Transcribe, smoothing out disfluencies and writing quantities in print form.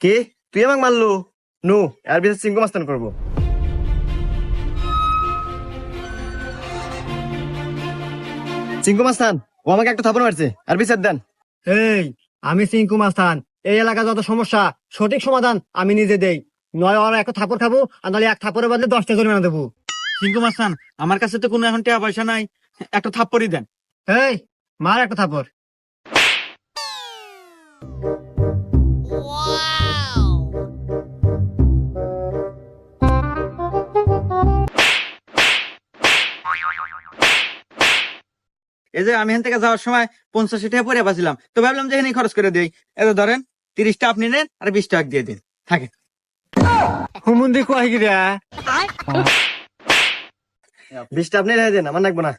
কি তুই আমাকে মারলু? নু এর বিচার চিঙ্কু মাস্তান করবো। চিঙ্কু মাস্তান ও আমাকে একটা থাপড় মারছে, আর বিচার দেন। এই, আমি সিংকু মাস্তান। এই এলাকা যত সমস্যা সঠিক সমাধান আমি নিজে দেই। নয় ওরা একটা থাপড় খাবো, আর নাহলে এক থাপড়ের বদলে 10টা জরিমানা দেবো। সিংকু মাস্তান, আমার কাছে তো কোনো এখন টাকা পয়সা নাই, একটা থাপ্পড়ই দেন। এই, মার একটা থাপড়। এই যে আমি এখান থেকে যাওয়ার সময় 50 টাকা পরে বাঁচিলাম, তো ভাবলাম যে এখানে খরচ করে দিই। এত ধরেন 30টা আপনি নেন আর 20 টাকা দিয়ে দিন, থাকে। হুমুন্দি কয় গিরা? 20টা আপনি রেখে দেন, আমার লাগবে না।